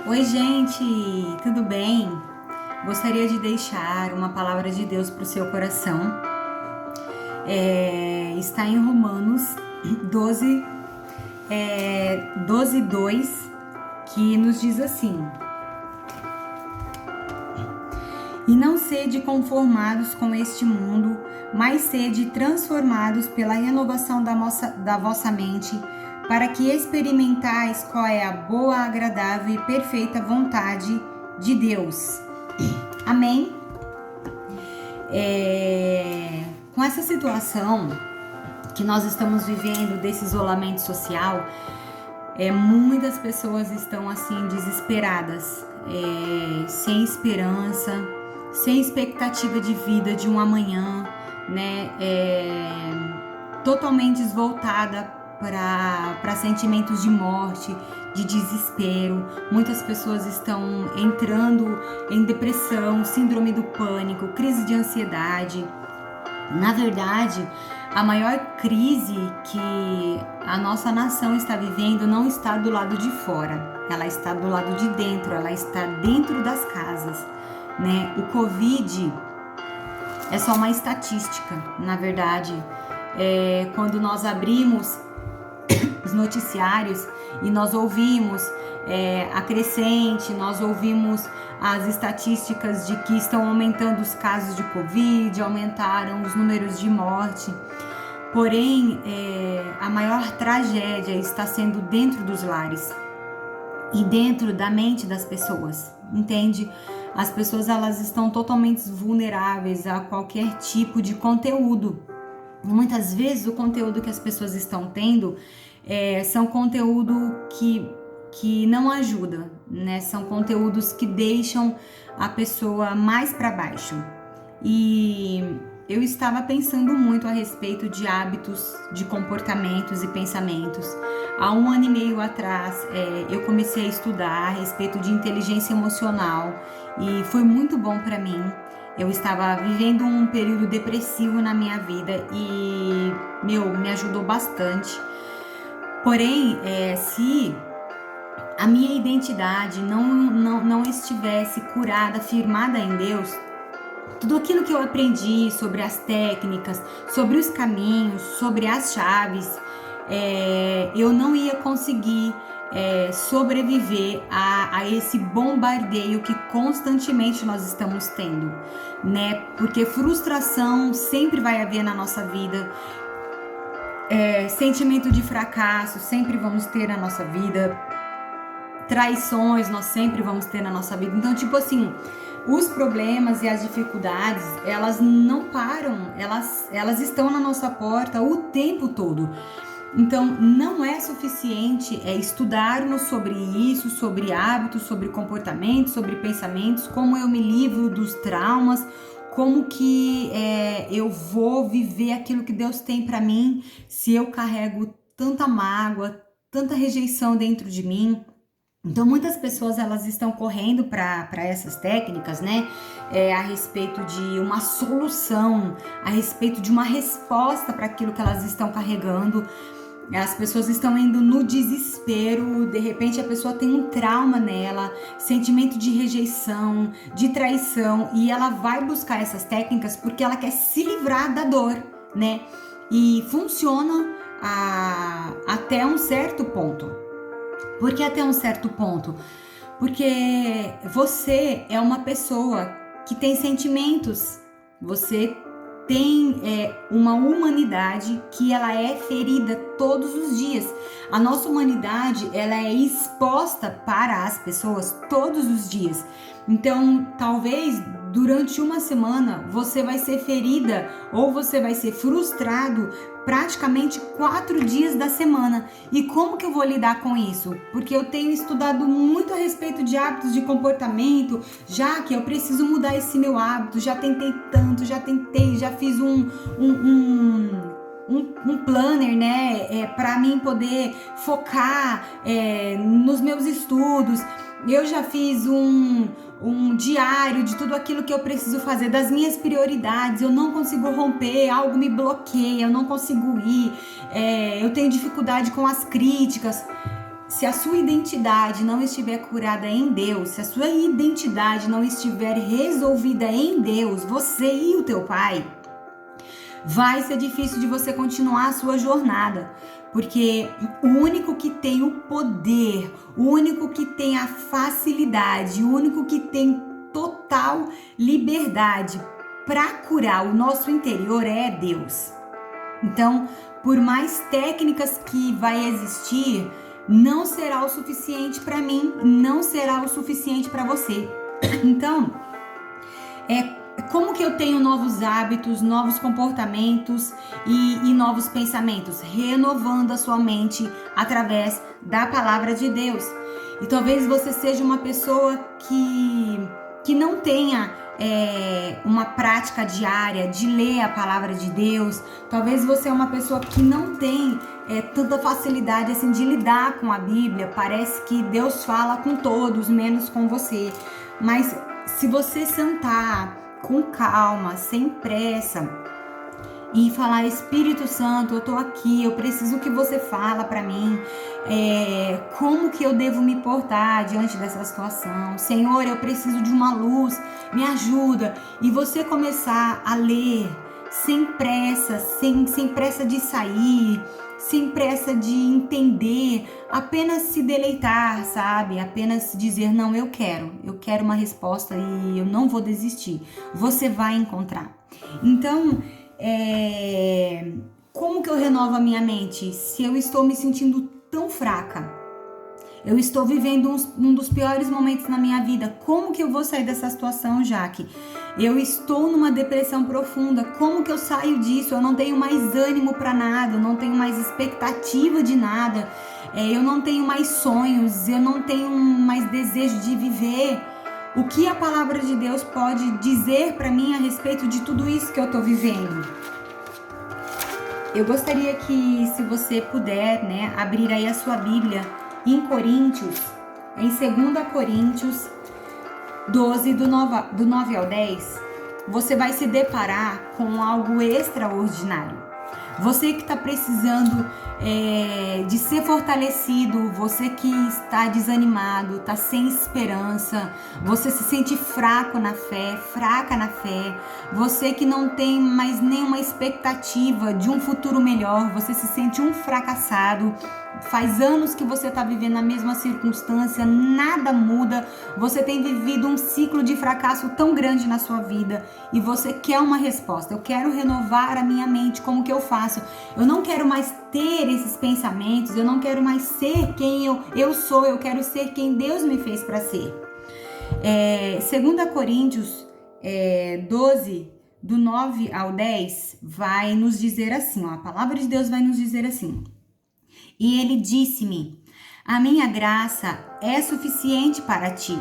Oi, gente, tudo bem? Gostaria de deixar uma palavra de Deus para o seu coração. Está em Romanos 12, 2, que nos diz assim: E não sede conformados com este mundo, mas sede transformados pela renovação da vossa mente, para que experimentais qual é a boa, agradável e perfeita vontade de Deus. Amém? Com essa situação que nós estamos vivendo desse isolamento social, muitas pessoas estão assim desesperadas, sem esperança, sem expectativa de vida de um amanhã, né? Totalmente voltada para sentimentos de morte, de desespero. Muitas pessoas estão entrando em depressão, síndrome do pânico, crise de ansiedade. Na verdade, a maior crise que a nossa nação está vivendo não está do lado de fora, ela está do lado de dentro, ela está dentro das casas, né? O Covid é só uma estatística, na verdade. Quando nós abrimos os noticiários e nós ouvimos a crescente, nós ouvimos as estatísticas de que estão aumentando os casos de Covid, aumentaram os números de morte. Porém, a maior tragédia está sendo dentro dos lares e dentro da mente das pessoas, entende? As pessoas, elas estão totalmente vulneráveis a qualquer tipo de conteúdo. Muitas vezes o conteúdo que as pessoas estão tendo são conteúdo que não ajuda, né? São conteúdos que deixam a pessoa mais para baixo. E eu estava pensando muito a respeito de hábitos, de comportamentos e pensamentos. Há 1 ano e meio atrás, eu comecei a estudar a respeito de inteligência emocional e foi muito bom para mim. Eu estava vivendo um período depressivo na minha vida e, me ajudou bastante. Porém, se a minha identidade não estivesse curada, firmada em Deus, tudo aquilo que eu aprendi sobre as técnicas, sobre os caminhos, sobre as chaves, eu não ia conseguir sobreviver a esse bombardeio que constantemente nós estamos tendo, né? Porque frustração sempre vai haver na nossa vida, sentimento de fracasso sempre vamos ter na nossa vida, traições nós sempre vamos ter na nossa vida. Então, tipo assim, os problemas e as dificuldades, elas não param, elas estão na nossa porta o tempo todo. Então, não é suficiente estudarmos sobre isso, sobre hábitos, sobre comportamentos, sobre pensamentos, como eu me livro dos traumas, como que eu vou viver aquilo que Deus tem para mim, se eu carrego tanta mágoa, tanta rejeição dentro de mim. Então, muitas pessoas, elas estão correndo para essas técnicas, né? A respeito de uma solução, a respeito de uma resposta para aquilo que elas estão carregando. As pessoas estão indo no desespero, de repente a pessoa tem um trauma nela, sentimento de rejeição, de traição, e ela vai buscar essas técnicas porque ela quer se livrar da dor, né? E funciona até um certo ponto. Por que até um certo ponto? Porque você é uma pessoa que tem sentimentos, você tem uma humanidade que ela é ferida todos os dias. A nossa humanidade, ela é exposta para as pessoas todos os dias. Então, talvez durante uma semana você vai ser ferida ou você vai ser frustrado praticamente 4 dias da semana. E como que eu vou lidar com isso? Porque eu tenho estudado muito a respeito de hábitos de comportamento, já que eu preciso mudar esse meu hábito, já tentei tanto, já fiz um planner, né, para mim poder focar nos meus estudos. Eu já fiz um diário de tudo aquilo que eu preciso fazer, das minhas prioridades. Eu não consigo romper, algo me bloqueia, eu não consigo ir, eu tenho dificuldade com as críticas. Se a sua identidade não estiver curada em Deus, se a sua identidade não estiver resolvida em Deus, você e o teu pai, vai ser difícil de você continuar a sua jornada, porque o único que tem o poder, o único que tem a facilidade, o único que tem total liberdade para curar o nosso interior é Deus. Então, por mais técnicas que vai existir, não será o suficiente para mim, não será o suficiente para você. Então, como que eu tenho novos hábitos, novos comportamentos e novos pensamentos? Renovando a sua mente através da palavra de Deus. E talvez você seja uma pessoa que não tenha uma prática diária de ler a palavra de Deus. Talvez você é uma pessoa que não tem tanta facilidade assim de lidar com a Bíblia. Parece que Deus fala com todos, menos com você. Mas se você sentar com calma, sem pressa, e falar: Espírito Santo, eu tô aqui, eu preciso que você fala para mim, como que eu devo me portar diante dessa situação. Senhor, eu preciso de uma luz, me ajuda. E você começar a ler sem pressa, sem pressa de sair, sem pressa de entender, apenas se deleitar, sabe? Apenas dizer: não, eu quero uma resposta e eu não vou desistir. Você vai encontrar. Então, como que eu renovo a minha mente se eu estou me sentindo tão fraca? Eu estou vivendo um dos piores momentos na minha vida. Como que eu vou sair dessa situação, Jaque? Eu estou numa depressão profunda. Como que eu saio disso? Eu não tenho mais ânimo para nada, eu não tenho mais expectativa de nada, eu não tenho mais sonhos, eu não tenho mais desejo de viver. O que a palavra de Deus pode dizer para mim a respeito de tudo isso que eu estou vivendo? Eu gostaria que, se você puder, abrir aí a sua Bíblia em Coríntios, em 2 Coríntios 12, do 9 ao 10, você vai se deparar com algo extraordinário. Você que está precisando de ser fortalecido, você que está desanimado, está sem esperança, você se sente fraco na fé, fraca na fé, você que não tem mais nenhuma expectativa de um futuro melhor, você se sente um fracassado, faz anos que você está vivendo a mesma circunstância, nada muda, você tem vivido um ciclo de fracasso tão grande na sua vida e você quer uma resposta. Eu quero renovar a minha mente, como que eu faço? Eu não quero mais ter esses pensamentos, eu não quero mais ser quem eu sou, eu quero ser quem Deus me fez para ser. 2 Coríntios 12, do 9 ao 10, vai nos dizer assim, a palavra de Deus vai nos dizer assim: e ele disse-me: a minha graça é suficiente para ti,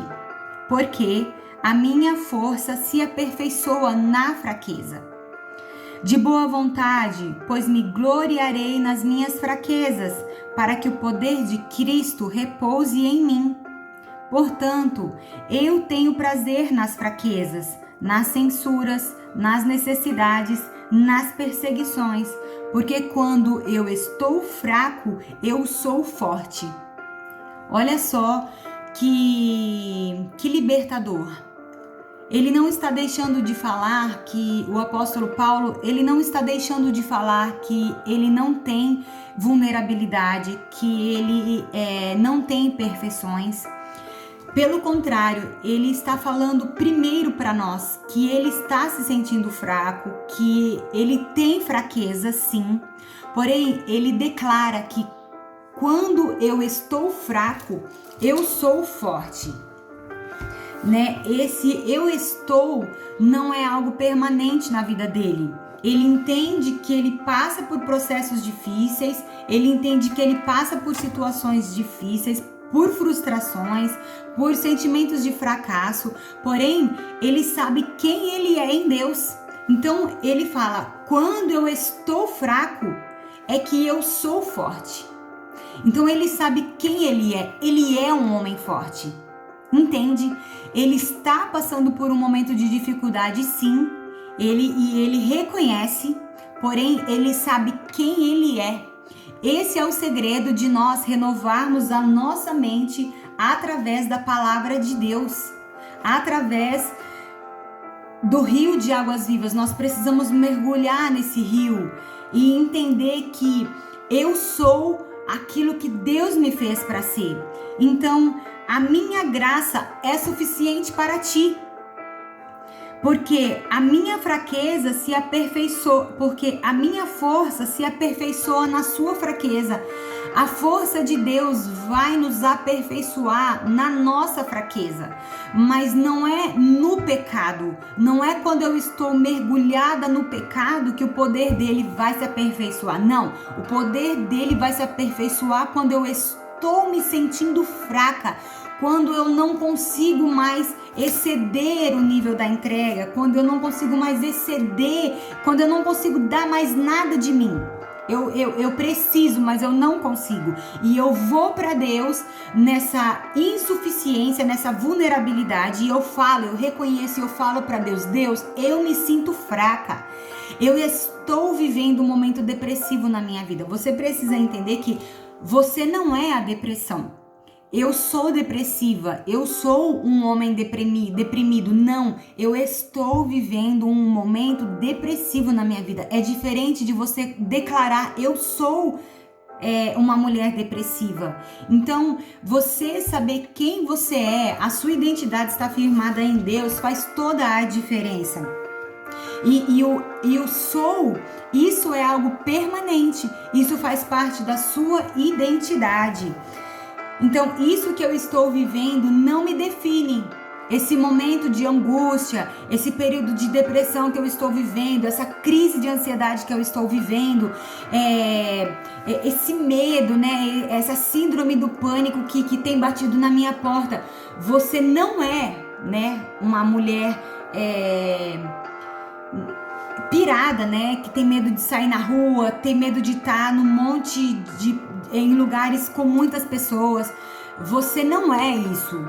porque a minha força se aperfeiçoa na fraqueza. De boa vontade, pois me gloriarei nas minhas fraquezas, para que o poder de Cristo repouse em mim. Portanto, eu tenho prazer nas fraquezas, nas censuras, nas necessidades, nas perseguições, porque quando eu estou fraco, eu sou forte. Olha só que libertador. Ele não está deixando de falar que o apóstolo Paulo, ele não está deixando de falar que ele não tem vulnerabilidade, que ele não tem imperfeições. Pelo contrário, ele está falando primeiro para nós que ele está se sentindo fraco, que ele tem fraqueza, sim. Porém, ele declara que quando eu estou fraco, eu sou forte. Esse eu estou não é algo permanente na vida dele. Ele entende que ele passa por processos difíceis, ele entende que ele passa por situações difíceis, por frustrações, por sentimentos de fracasso, porém, ele sabe quem ele é em Deus. Então, ele fala: quando eu estou fraco, é que eu sou forte. Então, ele sabe quem ele é um homem forte. Entende? Ele está passando por um momento de dificuldade, sim, ele reconhece, porém ele sabe quem ele é. Esse é o segredo de nós renovarmos a nossa mente através da palavra de Deus, através do rio de águas vivas. Nós precisamos mergulhar nesse rio e entender que eu sou aquilo que Deus me fez para ser. Então, a minha graça é suficiente para ti. Porque a minha fraqueza se aperfeiçoa, porque a minha força se aperfeiçoa na sua fraqueza. A força de Deus vai nos aperfeiçoar na nossa fraqueza, mas não é no pecado, não é quando eu estou mergulhada no pecado que o poder dele vai se aperfeiçoar. Não, o poder dele vai se aperfeiçoar quando eu estou me sentindo fraca, quando eu não consigo mais exceder o nível da entrega, quando eu não consigo mais exceder, quando eu não consigo dar mais nada de mim. Eu preciso, mas eu não consigo. E eu vou para Deus nessa insuficiência, nessa vulnerabilidade. E eu falo, eu reconheço e eu falo para Deus: Deus, eu me sinto fraca. Eu estou vivendo um momento depressivo na minha vida. Você precisa entender que você não é a depressão. Eu sou depressiva, eu sou um homem deprimido. Não, eu estou vivendo um momento depressivo na minha vida. É diferente de você declarar: eu sou uma mulher depressiva. Então, você saber quem você é, a sua identidade está firmada em Deus, faz toda a diferença. E o sou, isso é algo permanente, isso faz parte da sua identidade. Então, isso que eu estou vivendo não me define. Esse momento de angústia, esse período de depressão que eu estou vivendo, essa crise de ansiedade que eu estou vivendo, esse medo, né? Essa síndrome do pânico que tem batido na minha porta. Você não é, né, uma mulher pirada, né? Que tem medo de sair na rua, tem medo de estar em lugares com muitas pessoas. Você não é isso.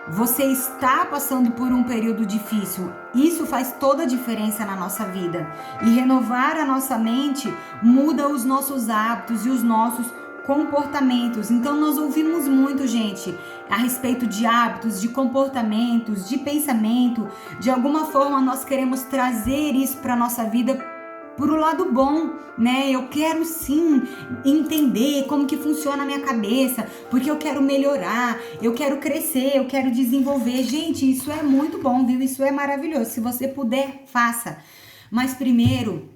Você está passando por um período difícil. Isso faz toda a diferença na nossa vida. E renovar a nossa mente muda os nossos hábitos e os nossos comportamentos. Então nós ouvimos muito, gente, a respeito de hábitos, de comportamentos, de pensamento. De alguma forma nós queremos trazer isso para a nossa vida pro lado bom, né? Eu quero sim entender como que funciona a minha cabeça, porque eu quero melhorar, eu quero crescer, eu quero desenvolver. Gente, isso é muito bom, viu? Isso é maravilhoso. Se você puder, faça. Mas primeiro,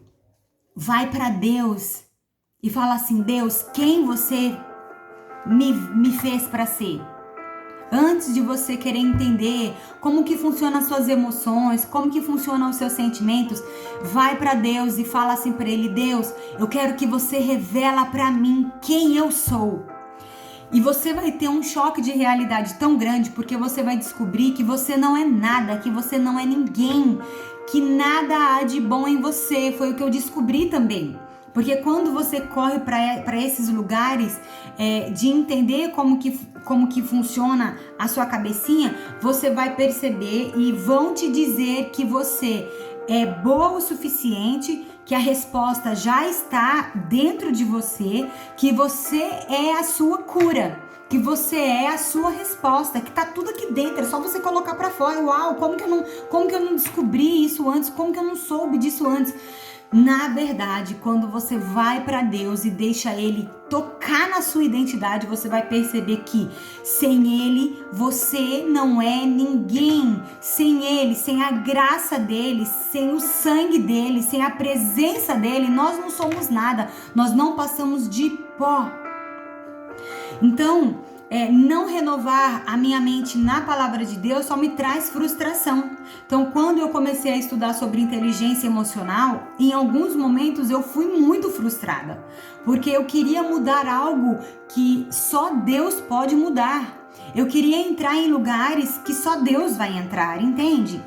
vai para Deus e fala assim: Deus, quem você me fez para ser? Antes de você querer entender como que funcionam as suas emoções, como que funcionam os seus sentimentos, vai para Deus e fala assim para Ele: Deus, eu quero que você revela para mim quem eu sou. E você vai ter um choque de realidade tão grande, porque você vai descobrir que você não é nada, que você não é ninguém, que nada há de bom em você. Foi o que eu descobri também. Porque quando você corre para esses lugares de entender como que funciona a sua cabecinha, você vai perceber e vão te dizer que você é boa o suficiente, que a resposta já está dentro de você, que você é a sua cura, que você é a sua resposta, que tá tudo aqui dentro, é só você colocar para fora. Uau, como que eu não descobri isso antes? Como que eu não soube disso antes? Na verdade, quando você vai para Deus e deixa Ele tocar na sua identidade, você vai perceber que sem Ele, você não é ninguém. Sem Ele, sem a graça dEle, sem o sangue dEle, sem a presença dEle, nós não somos nada. Nós não passamos de pó. Então, não renovar a minha mente na palavra de Deus só me traz frustração. Então, quando eu comecei a estudar sobre inteligência emocional, em alguns momentos eu fui muito frustrada, porque eu queria mudar algo que só Deus pode mudar. Eu queria entrar em lugares que só Deus vai entrar, entende?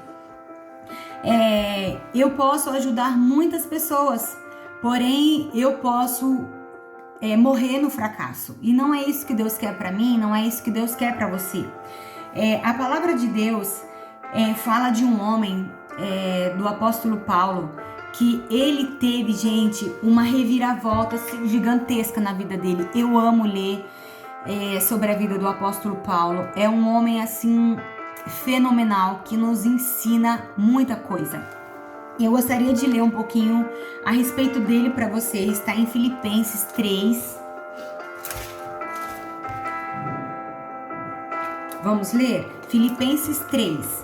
Eu posso ajudar muitas pessoas, porém eu posso morrer no fracasso. E não é isso que Deus quer para mim, não é isso que Deus quer para você. A palavra de Deus fala de um homem, do apóstolo Paulo, que ele teve, gente, uma reviravolta gigantesca na vida dele. Eu amo ler sobre a vida do apóstolo Paulo. É um homem assim fenomenal que nos ensina muita coisa. Eu gostaria de ler um pouquinho a respeito dele para vocês. Está em Filipenses 3. Vamos ler? Filipenses 3.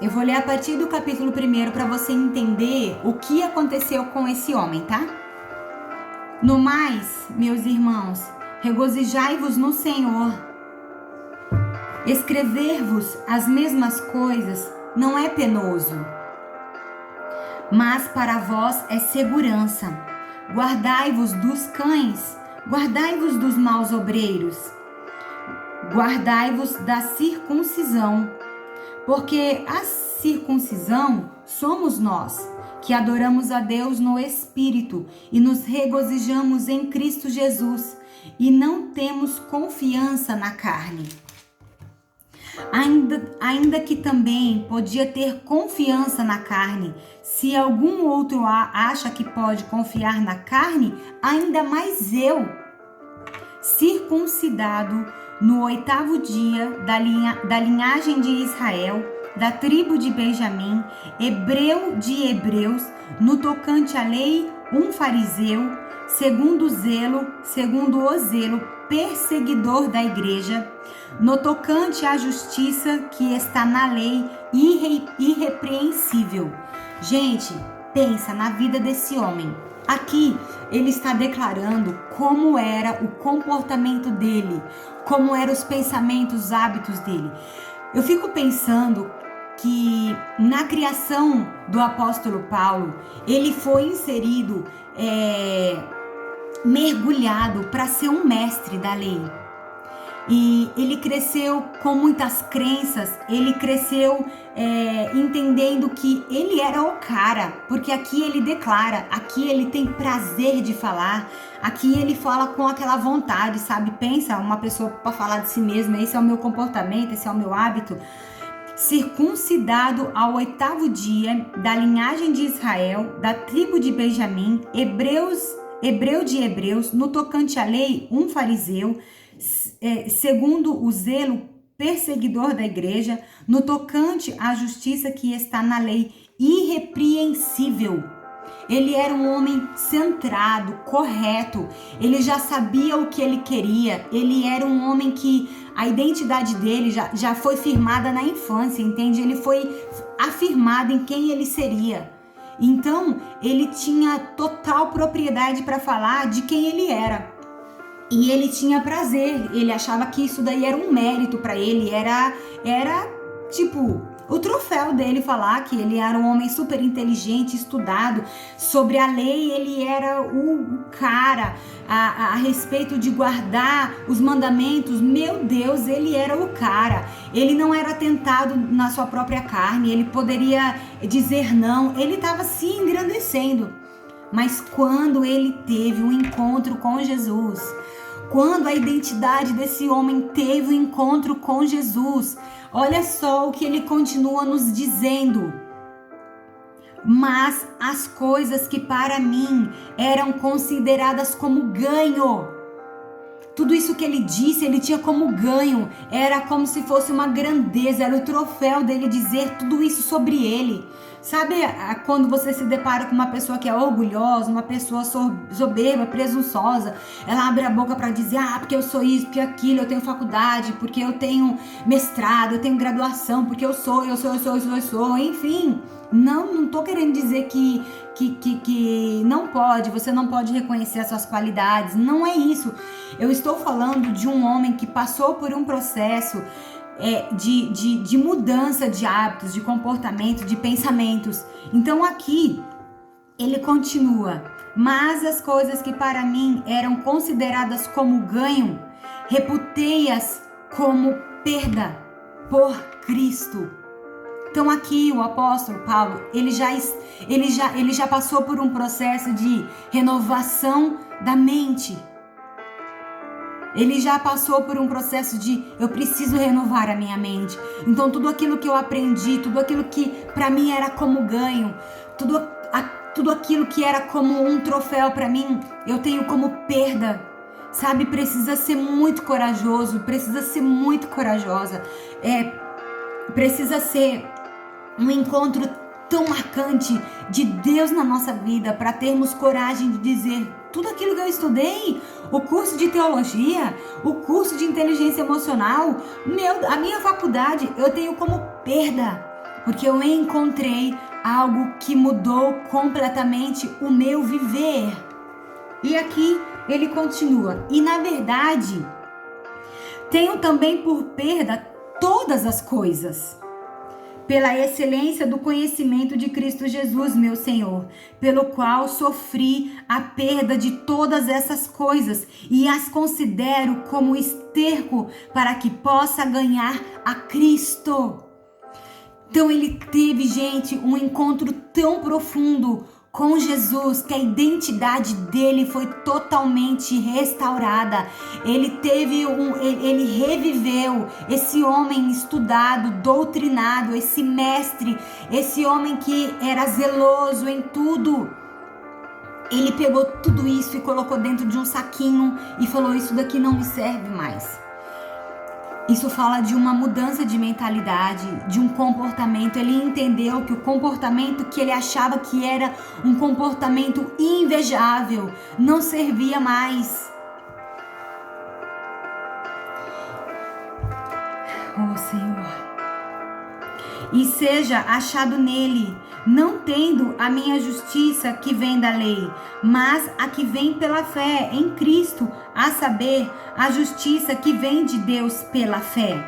Eu vou ler a partir do capítulo 1 para você entender o que aconteceu com esse homem, tá? No mais, meus irmãos, regozijai-vos no Senhor. Escrever-vos as mesmas coisas não é penoso, mas para vós é segurança. Guardai-vos dos cães, guardai-vos dos maus obreiros, guardai-vos da circuncisão, porque a circuncisão somos nós, que adoramos a Deus no Espírito e nos regozijamos em Cristo Jesus e não temos confiança na carne. Ainda que também podia ter confiança na carne, se algum outro acha que pode confiar na carne, ainda mais eu, circuncidado no 8º dia da linhagem de Israel, da tribo de Benjamim, hebreu de hebreus, no tocante à lei, um fariseu, segundo o zelo, perseguidor da igreja, no tocante à justiça que está na lei, irrepreensível. Gente, pensa na vida desse homem. Aqui ele está declarando como era o comportamento dele, como eram os pensamentos, os hábitos dele. Eu fico pensando que na criação do apóstolo Paulo, ele foi inserido, mergulhado para ser um mestre da lei. E ele cresceu com muitas crenças, ele cresceu entendendo que ele era o cara, porque aqui ele declara, aqui ele tem prazer de falar, aqui ele fala com aquela vontade, sabe? Pensa uma pessoa para falar de si mesma, esse é o meu comportamento, esse é o meu hábito. Circuncidado ao 8º dia, da linhagem de Israel, da tribo de Benjamim, hebreu de hebreus, no tocante à lei, um fariseu, segundo o zelo, perseguidor da igreja, no tocante à justiça que está na lei, irrepreensível. Ele era um homem centrado, correto, ele já sabia o que ele queria, ele era um homem que a identidade dele já foi firmada na infância, entende? Ele foi afirmado em quem ele seria. Então, ele tinha total propriedade para falar de quem ele era. E ele tinha prazer, ele achava que isso daí era um mérito para ele, era tipo o troféu dele falar que ele era um homem super inteligente, estudado, sobre a lei ele era o cara, a respeito de guardar os mandamentos, meu Deus, ele era o cara, ele não era tentado na sua própria carne, ele poderia dizer não, ele estava se engrandecendo, mas quando ele teve um encontro com Jesus, quando a identidade desse homem teve um encontro com Jesus, olha só o que ele continua nos dizendo. Mas as coisas que para mim eram consideradas como ganho, tudo isso que ele disse, ele tinha como ganho, era como se fosse uma grandeza, era o troféu dele dizer tudo isso sobre ele. Sabe quando você se depara com uma pessoa que é orgulhosa, uma pessoa soberba, presunçosa, ela abre a boca para dizer, porque eu sou isso, porque aquilo, eu tenho faculdade, porque eu tenho mestrado, eu tenho graduação, porque eu sou, enfim. Não tô querendo dizer que não pode, você não pode reconhecer as suas qualidades, não é isso. Eu estou falando de um homem que passou por um processo de mudança de hábitos, de comportamento, de pensamentos. Então aqui ele continua, mas as coisas que para mim eram consideradas como ganho, reputei-as como perda por Cristo. Então aqui o apóstolo Paulo, ele já passou por um processo de renovação da mente. Ele já passou por um processo de eu preciso renovar a minha mente. Então tudo aquilo que eu aprendi, tudo aquilo que para mim era como ganho, tudo aquilo que era como um troféu para mim, eu tenho como perda. Sabe, precisa ser muito corajoso, precisa ser muito corajosa. Precisa ser um encontro tão marcante de Deus na nossa vida para termos coragem de dizer tudo aquilo que eu estudei, o curso de teologia, o curso de inteligência emocional, a minha faculdade, eu tenho como perda, porque eu encontrei algo que mudou completamente o meu viver. E aqui ele continua, e na verdade, tenho também por perda todas as coisas, pela excelência do conhecimento de Cristo Jesus, meu Senhor, pelo qual sofri a perda de todas essas coisas e as considero como esterco para que possa ganhar a Cristo. Então ele teve, gente, um encontro tão profundo com Jesus, que a identidade dele foi totalmente restaurada. Ele reviveu esse homem estudado, doutrinado, esse mestre, esse homem que era zeloso em tudo. Ele pegou tudo isso e colocou dentro de um saquinho e falou: isso daqui não me serve mais. Isso fala de uma mudança de mentalidade, de um comportamento. Ele entendeu que o comportamento que ele achava que era um comportamento invejável não servia mais. Oh, Senhor. E seja achado nele, não tendo a minha justiça que vem da lei, mas a que vem pela fé em Cristo, a saber, a justiça que vem de Deus pela fé,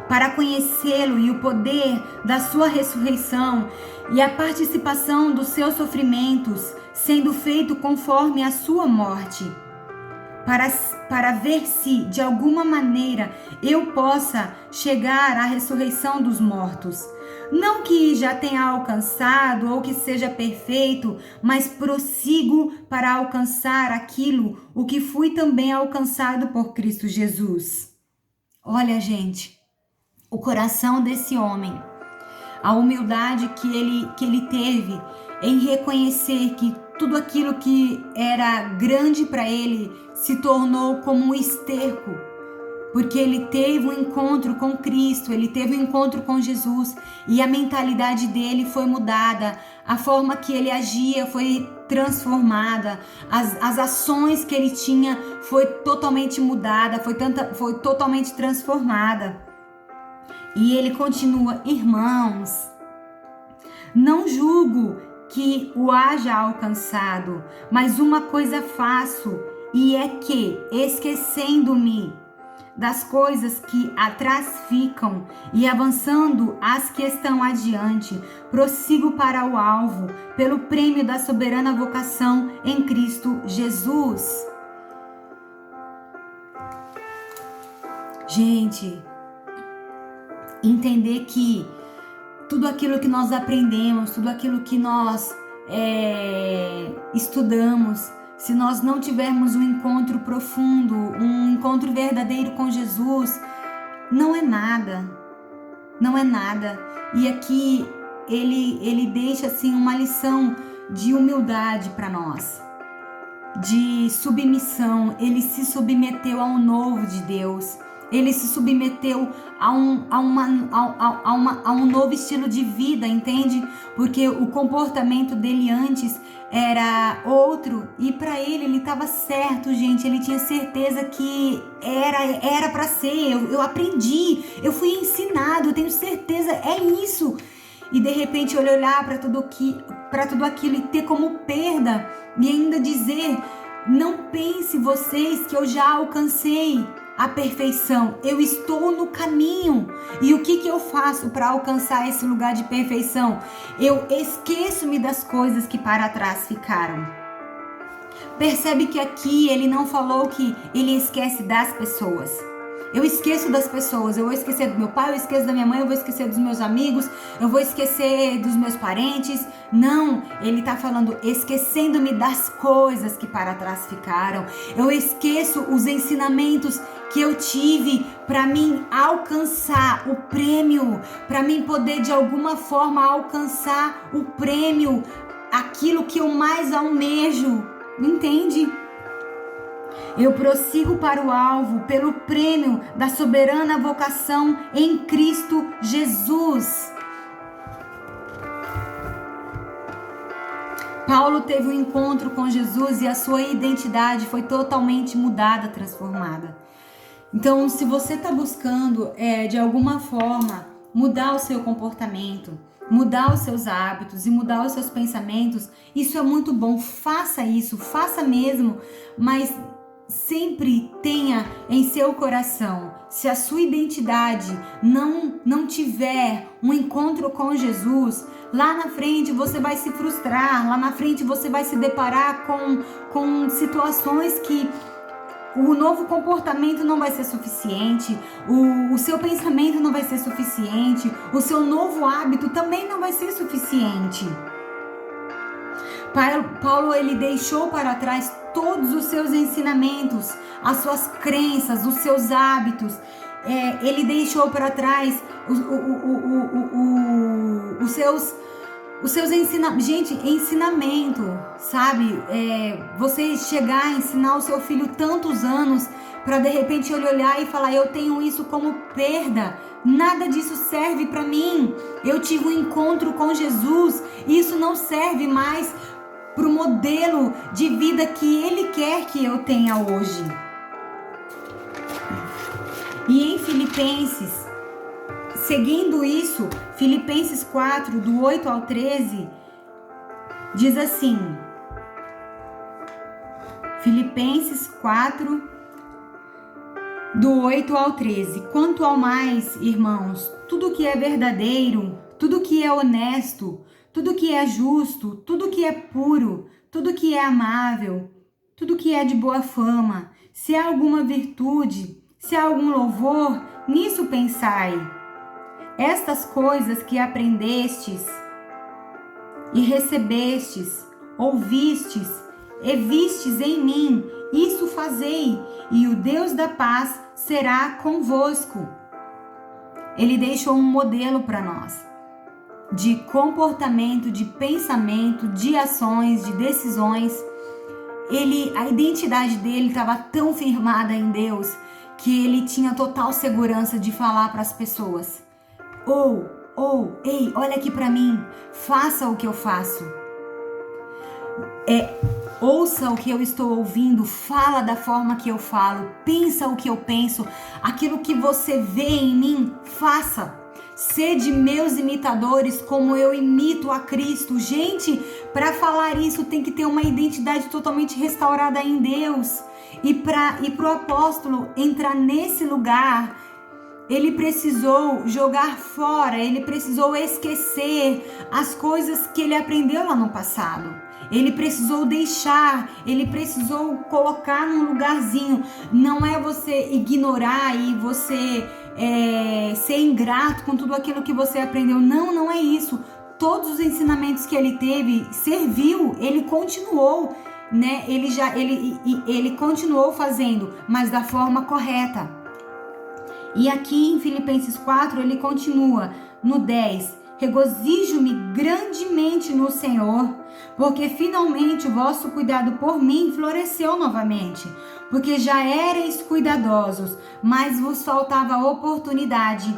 para conhecê-lo e o poder da sua ressurreição e a participação dos seus sofrimentos, sendo feito conforme a sua morte, para ver se, de alguma maneira, eu possa chegar à ressurreição dos mortos. Não que já tenha alcançado ou que seja perfeito, mas prossigo para alcançar aquilo o que fui também alcançado por Cristo Jesus. Olha, gente, o coração desse homem, a humildade que ele teve em reconhecer que tudo aquilo que era grande para ele se tornou como um esterco, porque ele teve um encontro com Cristo, ele teve um encontro com Jesus e a mentalidade dele foi mudada, a forma que ele agia foi transformada, as ações que ele tinha foi totalmente mudada, foi totalmente transformada. E ele continua: irmãos, não julgo que o haja alcançado, mas uma coisa faço, e é que, esquecendo-me das coisas que atrás ficam e avançando as que estão adiante, prossigo para o alvo, pelo prêmio da soberana vocação em Cristo Jesus. Gente, entender que tudo aquilo que nós aprendemos, tudo aquilo que nós estudamos, se nós não tivermos um encontro profundo, um encontro verdadeiro com Jesus, não é nada, não é nada. E aqui ele deixa assim uma lição de humildade para nós, de submissão. Ele se submeteu ao novo de Deus. Ele se submeteu a um novo estilo de vida, entende? Porque o comportamento dele antes era outro e para ele estava certo, gente. Ele tinha certeza que era para ser. Eu aprendi, eu fui ensinado, eu tenho certeza, é isso. E de repente ele olhar para tudo aquilo e ter como perda e ainda dizer: não pense vocês que eu já alcancei a perfeição, eu estou no caminho. E o que eu faço para alcançar esse lugar de perfeição? Eu esqueço-me das coisas que para trás ficaram. Percebe que aqui ele não falou que ele esquece das pessoas. Eu esqueço das pessoas, eu vou esquecer do meu pai, eu esqueço da minha mãe, eu vou esquecer dos meus amigos, eu vou esquecer dos meus parentes. Não, ele está falando, esquecendo-me das coisas que para trás ficaram. Eu esqueço os ensinamentos que eu tive para mim alcançar o prêmio, para mim poder de alguma forma alcançar o prêmio, aquilo que eu mais almejo, entende? Eu prossigo para o alvo, pelo prêmio da soberana vocação em Cristo Jesus. Paulo teve um encontro com Jesus e a sua identidade foi totalmente mudada, transformada. Então, se você está buscando, de alguma forma, mudar o seu comportamento, mudar os seus hábitos e mudar os seus pensamentos, isso é muito bom. Faça isso, faça mesmo, mas sempre tenha em seu coração, se a sua identidade não tiver um encontro com Jesus, lá na frente você vai se frustrar, lá na frente você vai se deparar com situações que o novo comportamento não vai ser suficiente, o seu pensamento não vai ser suficiente, o seu novo hábito também não vai ser suficiente. Paulo, ele deixou para trás todos os seus ensinamentos, as suas crenças, os seus hábitos. Ele deixou para trás os seus ensinamentos. Gente, ensinamento, sabe? Você chegar a ensinar o seu filho tantos anos para de repente ele olhar e falar, eu tenho isso como perda. Nada disso serve para mim. Eu tive um encontro com Jesus. Isso não serve mais para o modelo de vida que Ele quer que eu tenha hoje. E em Filipenses, seguindo isso, Filipenses 4, do 8 ao 13, diz assim, Filipenses 4, do 8 ao 13, quanto ao mais, irmãos, tudo que é verdadeiro, tudo que é honesto, tudo que é justo, tudo que é puro, tudo que é amável, tudo que é de boa fama, se há alguma virtude, se há algum louvor, nisso pensai. Estas coisas que aprendestes e recebestes, ouvistes e vistes em mim, isso fazei, e o Deus da paz será convosco. Ele deixou um modelo para nós de comportamento, de pensamento, de ações, de decisões. A identidade dele estava tão firmada em Deus que ele tinha total segurança de falar para as pessoas: ei, olha aqui para mim, faça o que eu faço. Ouça o que eu estou ouvindo, fala da forma que eu falo, pensa o que eu penso, aquilo que você vê em mim, faça. Sede meus imitadores, como eu imito a Cristo. Gente, para falar isso tem que ter uma identidade totalmente restaurada em Deus. E para o apóstolo entrar nesse lugar, ele precisou jogar fora, ele precisou esquecer as coisas que ele aprendeu lá no passado. Ele precisou deixar, ele precisou colocar num lugarzinho. Não é você ignorar e você ser ingrato com tudo aquilo que você aprendeu. Não é isso. Todos os ensinamentos que ele teve serviu, ele continuou, né? Ele continuou fazendo, mas da forma correta. E aqui em Filipenses 4 ele continua no 10. Regozijo-me grandemente no Senhor, porque finalmente o vosso cuidado por mim floresceu novamente, porque já éreis cuidadosos, mas vos faltava oportunidade.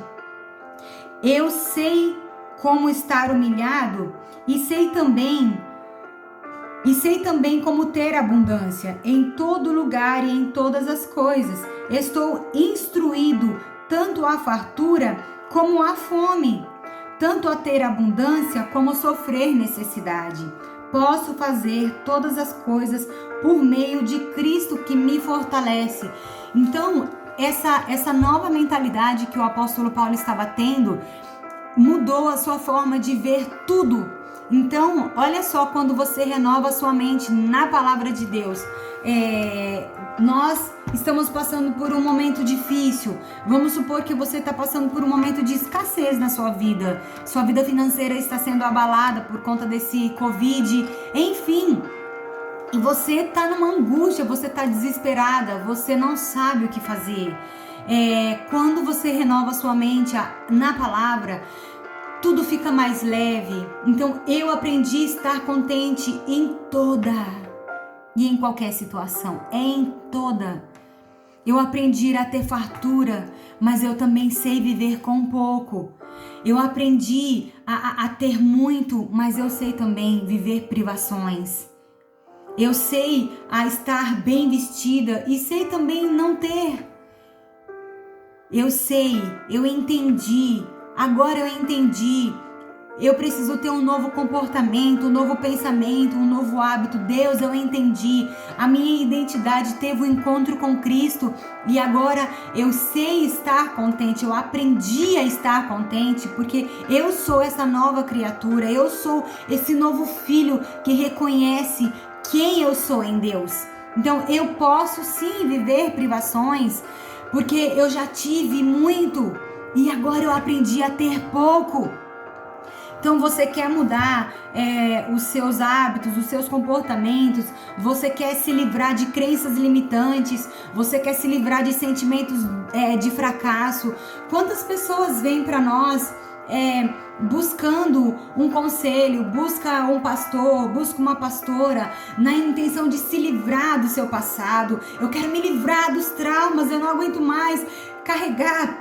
Eu sei como estar humilhado e sei também como ter abundância em todo lugar e em todas as coisas. Estou instruído tanto à fartura como à fome, tanto a ter abundância como sofrer necessidade. Posso fazer todas as coisas por meio de Cristo que me fortalece. Então, essa nova mentalidade que o apóstolo Paulo estava tendo mudou a sua forma de ver tudo. Então, olha só, quando você renova a sua mente na palavra de Deus, nós estamos passando por um momento difícil. Vamos supor que você está passando por um momento de escassez na sua vida financeira está sendo abalada por conta desse Covid, enfim. E você está numa angústia, você está desesperada, você não sabe o que fazer. Quando você renova sua mente na palavra, tudo fica mais leve. Então eu aprendi a estar contente em toda e em qualquer situação, em toda. Eu aprendi a ter fartura, mas eu também sei viver com pouco. Eu aprendi a ter muito, mas eu sei também viver privações. Eu sei a estar bem vestida e sei também não ter. Eu entendi, agora eu entendi. Eu preciso ter um novo comportamento, um novo pensamento, um novo hábito. Deus, eu entendi. A minha identidade teve um encontro com Cristo e agora eu sei estar contente. Eu aprendi a estar contente porque eu sou essa nova criatura. Eu sou esse novo filho que reconhece quem eu sou em Deus. Então eu posso sim viver privações porque eu já tive muito e agora eu aprendi a ter pouco. Então você quer mudar os seus hábitos, os seus comportamentos, você quer se livrar de crenças limitantes, você quer se livrar de sentimentos de fracasso. Quantas pessoas vêm para nós buscando um conselho, busca um pastor, busca uma pastora, na intenção de se livrar do seu passado. Eu quero me livrar dos traumas, eu não aguento mais carregar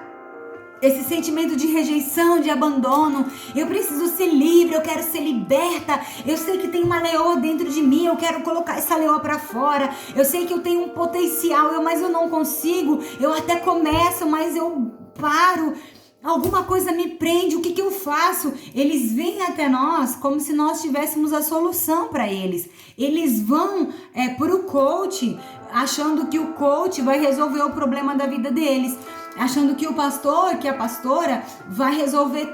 esse sentimento de rejeição, de abandono. Eu preciso ser livre, eu quero ser liberta. Eu sei que tem uma leoa dentro de mim, eu quero colocar essa leoa para fora. Eu sei que eu tenho um potencial, mas eu não consigo. Eu até começo, mas eu paro. Alguma coisa me prende, o que eu faço? Eles vêm até nós como se nós tivéssemos a solução para eles. Eles vão para o coach, achando que o coach vai resolver o problema da vida deles. Achando que o pastor, que a pastora vai resolver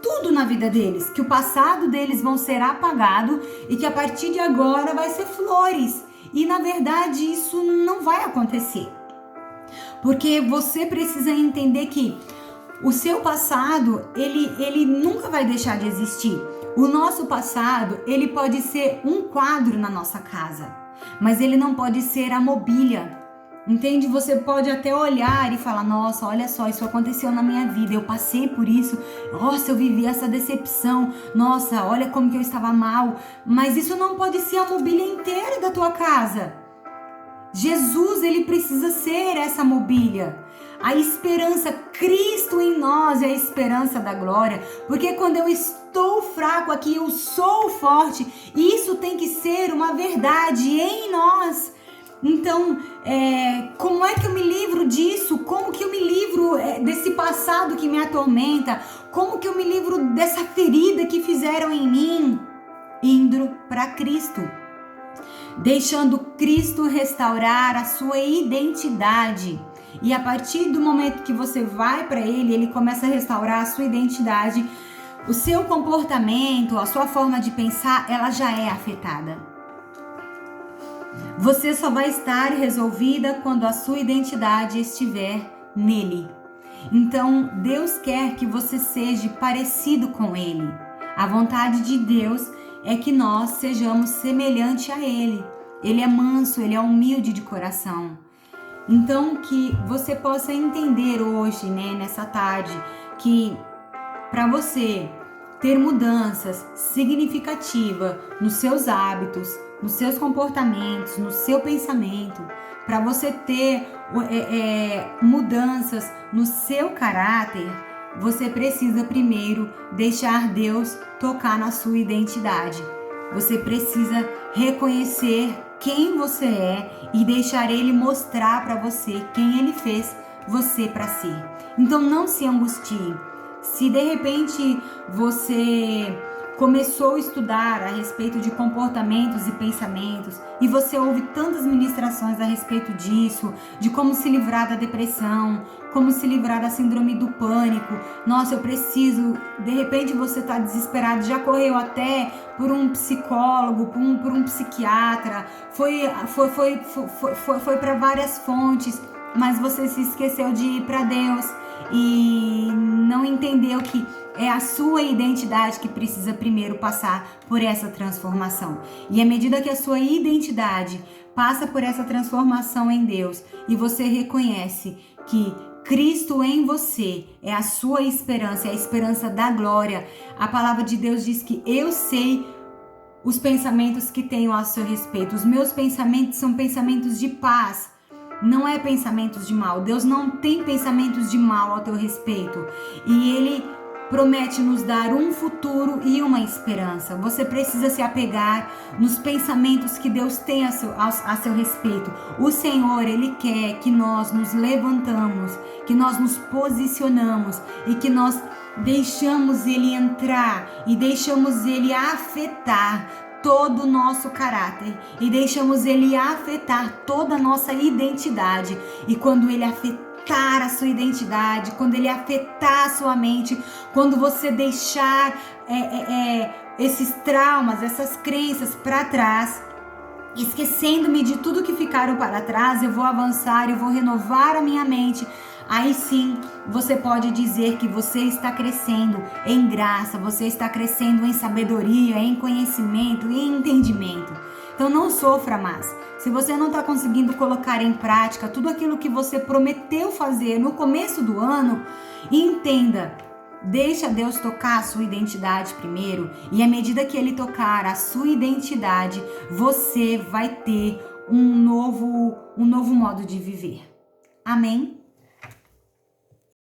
tudo na vida deles, que o passado deles vão ser apagado e que a partir de agora vai ser flores. E na verdade isso não vai acontecer. Porque você precisa entender que o seu passado, ele nunca vai deixar de existir. O nosso passado, ele pode ser um quadro na nossa casa, mas ele não pode ser a mobília. Entende? Você pode até olhar e falar, nossa, olha só, isso aconteceu na minha vida, eu passei por isso, nossa, eu vivi essa decepção, nossa, olha como que eu estava mal, mas isso não pode ser a mobília inteira da tua casa. Jesus, ele precisa ser essa mobília. A esperança, Cristo em nós é a esperança da glória, porque quando eu estou fraco aqui, eu sou forte, isso tem que ser uma verdade em nós. Então, como é que eu me livro disso? Como que eu me livro desse passado que me atormenta? Como que eu me livro dessa ferida que fizeram em mim? Indo para Cristo. Deixando Cristo restaurar a sua identidade. E a partir do momento que você vai para Ele começa a restaurar a sua identidade. O seu comportamento, a sua forma de pensar, ela já é afetada. Você só vai estar resolvida quando a sua identidade estiver nele. Então, Deus quer que você seja parecido com Ele. A vontade de Deus é que nós sejamos semelhantes a Ele. Ele é manso, Ele é humilde de coração. Então, que você possa entender hoje, nessa tarde, que para você ter mudanças significativas nos seus hábitos, nos seus comportamentos, no seu pensamento, para você ter mudanças no seu caráter, você precisa primeiro deixar Deus tocar na sua identidade. Você precisa reconhecer quem você é e deixar Ele mostrar para você quem Ele fez você para ser. Então não se angustie. Se de repente você começou a estudar a respeito de comportamentos e pensamentos, e você ouve tantas ministrações a respeito disso, de como se livrar da depressão, como se livrar da síndrome do pânico. Nossa, eu preciso. De repente você está desesperado, já correu até por um psicólogo, por um psiquiatra, foi para várias fontes, mas você se esqueceu de ir para Deus e não entendeu que é a sua identidade que precisa primeiro passar por essa transformação. E à medida que a sua identidade passa por essa transformação em Deus e você reconhece que Cristo em você é a sua esperança, é a esperança da glória. A palavra de Deus diz que eu sei os pensamentos que tenho a seu respeito. Os meus pensamentos são pensamentos de paz, não é pensamentos de mal. Deus não tem pensamentos de mal ao teu respeito. E Ele promete nos dar um futuro e uma esperança. Você precisa se apegar nos pensamentos que Deus tem a seu respeito. O Senhor, Ele quer que nós nos levantamos, que nós nos posicionamos e que nós deixamos Ele entrar e deixamos Ele afetar todo o nosso caráter e deixamos Ele afetar toda a nossa identidade. E quando Ele afetar a sua identidade, quando Ele afetar a sua mente, quando você deixar esses traumas, essas crenças para trás, esquecendo-me de tudo que ficaram para trás, eu vou avançar, eu vou renovar a minha mente. Aí sim, você pode dizer que você está crescendo em graça, você está crescendo em sabedoria, em conhecimento, em entendimento. Então não sofra mais. Se você não está conseguindo colocar em prática tudo aquilo que você prometeu fazer no começo do ano, entenda, deixa Deus tocar a sua identidade primeiro, e à medida que Ele tocar a sua identidade, você vai ter um novo modo de viver. Amém?